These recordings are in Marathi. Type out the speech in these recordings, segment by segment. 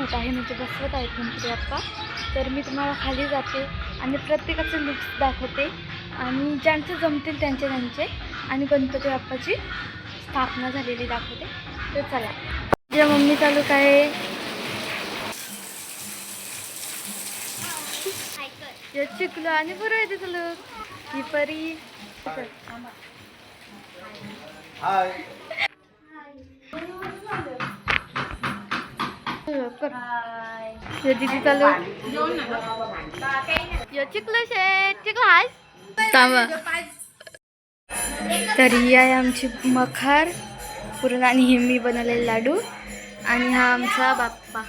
बनवत आहे, म्हणजे बसवत आहेत गणपती बाप्पा. तर मी तुम्हाला खाली जाते आणि प्रत्येकाचे लुक्स दाखवते आणि ज्यांचे जमतील त्यांचे आणि गणपती बाप्पाची स्थापना झालेली दाखवते. तर चला, जे मम्मी चालू काय चिकलो आणि बरं आहे ते चालू ही परी दीदी चालू चिकलो शेट चिकलो हाय. तर ही आहे आमची मखार पुरण आणि हे मी बनवलेले लाडू आणि हा आमचा बाप्पा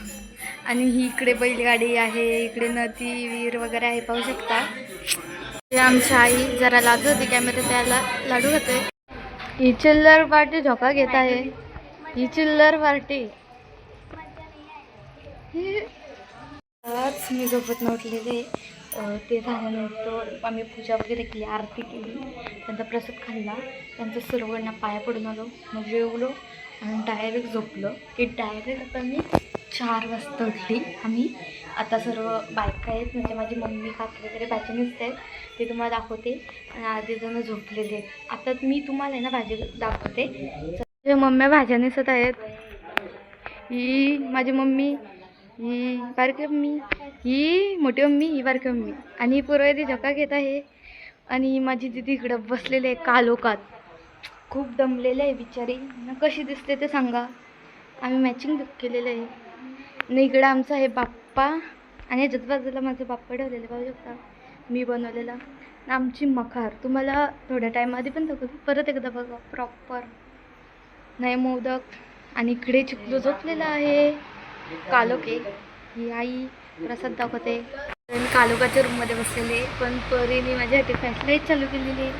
आणि ही इकडे बैलगाडी आहे, इकडे नदी विहीर वगैरे आहे, पाहू शकता. हे आमच्या आई जरा लाजत होती कॅमेरा त्याला लाडू खाते. ही चिल्लर पार्टी झोका घेत आहे, ही चिल्लर पार्टी. आज मी झोपत नव्हतलेले ते झाल्यानंतर आम्ही पूजा वगैरे केली, आरती केली, त्यांचा प्रसाद खाल्ला, त्यांचं सर्वांना पाया पडून आलो, मग जेवलो आणि डायरेक्ट झोपलो की डायरेक्ट आता मी 4 वाजता उठली. आम्ही आता सर्व बायका आहेत, म्हणजे माझी मम्मी काकी वगैरे भाजी नेसत आहेत, ते तुम्हाला दाखवते आणि अर्धे जण झोपलेले आहेत. आता मी तुम्हाला आहे ना भाजी दाखवते. तर मम्मी भाज्या नेसत आहेत. ही माझी मम्मी, ही बारकी मम्मी, ही मोठी मम्मी, ही बारकी मम्मी आणि ही पूर्वेदी झोका घेत आहे. आणि माझी दिदी इकडं बसलेले आहे कालोखात, खूप दमलेले आहे बिचारी. कशी दिसते ते सांगा. आम्ही मॅचिंग बुक केलेलं आहे. आणि इकडं आमचा आहे बाप्पा आणि ह्याच्यात बाजूला माझं बाप्पा ठेवलेलं पाहू शकता, मी बनवलेला. आमची मखार तुम्हाला थोड्या टाईमआधी पण दाखवते, परत एकदा बघा प्रॉपर. नाही मोदक आणि इकडे चिकलू झोपलेला आहे. कालोखे ही आई प्रसाद दाखवते. मी कालोखाच्या रूममध्ये बसलेले, पण परीने माझ्यासाठी फॅशलाईट चालू केलेली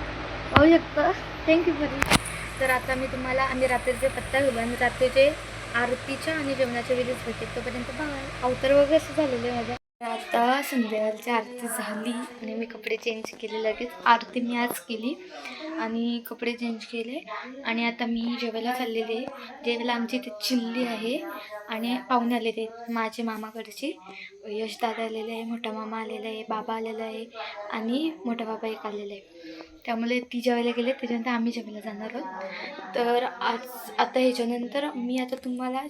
पाहू शकता. थँक्यू परी. तर आता मी तुम्हाला आम्ही रात्रीचे पत्ता घेऊ आणि रात्रीचे आरतीच्या आणि जेवणाच्या वेळेस भेटते, तोपर्यंत बघा. अवतार वगैरे असं झालेलं आहे माझ्या. आता संध्याकाळची आरती झाली आणि मी कपडे चेंज केले लगेच. आरती मी आज केली आणि कपडे चेंज केले आणि आता मी जेवायला चाललेले. जेवायला आमची इथे चिल्ली आहे आणि पाहुणे आलेले आहेत माझे मामाकडचे. यश दादा आलेले आहे, मोठा मामा आलेला आहे, बाबा आलेला आहे आणि मोठा बाबा एक आलेला आहे. त्यामुळे ती जेवायला गेले, त्याच्यानंतर आम्ही जेवायला जाणार आहोत. तर आता ह्याच्यानंतर मी आता तुम्हाला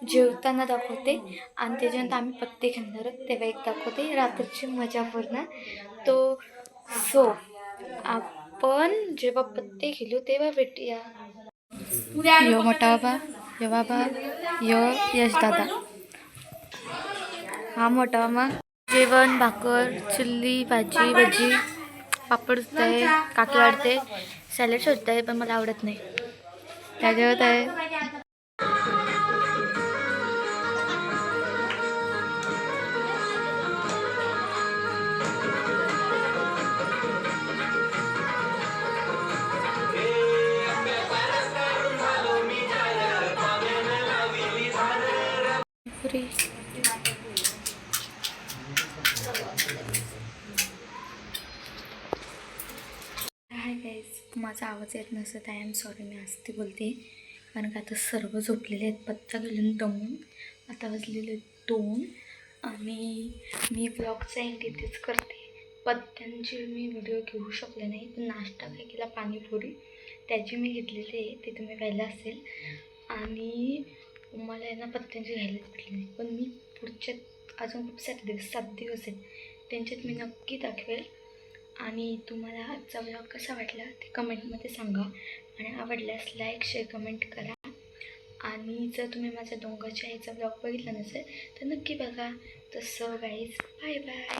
जेवताना दाखवते आणि त्याच्यानंतर आम्ही पत्ते खाणार आहोत तेव्हा एक दाखवते रात्रीची मजा पूर्ण. तो सो आपण जेव्हा पत्ते खेळू तेव्हा भेटूया. यो मोठा बाबा, यो बाबा, यो यश दादा, हा मोठा मामा. जेवण भाकर चिल्ली भाजी भजी पापड सुद्धा आहे, काकी वाढते, सॅलड सुद्धा आहे पण मला आवडत नाही. त्याच्यावर आहे पुरी. हाय गाईज, माझा आवाज येत नसत, आय एम सॉरी. मी असते बोलते कारण का आता सर्व झोपलेले आहेत पत्ता घालून दमून. आता वाजलेले 2 आणि मी ब्लॉगचा एंड इथेच करते. पत्त्यांची मी व्हिडिओ घेऊ शकले नाही, पण नाश्ता काय केला पाणीपुरी त्याची मी घेतलेली आहे, ते तुम्ही पाहिलं असेल. आणि मला आहे ना पत्त्यांची घ्यायलाच भेटली नाही, पण मी पुढच्या अजून खूप सारे दिवस 7 दिवस आहेत त्यांच्यात मी नक्की दाखवेल. आणि तुम्हाला आजचा ब्लॉग कसा वाटला ते कमेंटमध्ये सांगा आणि आवडल्यास लाईक शेअर कमेंट करा. आणि जर तुम्ही माझ्या डोंगरच्या आईचा ब्लॉग बघितला नसेल तर नक्की बघा. तसं गाईज बाय बाय.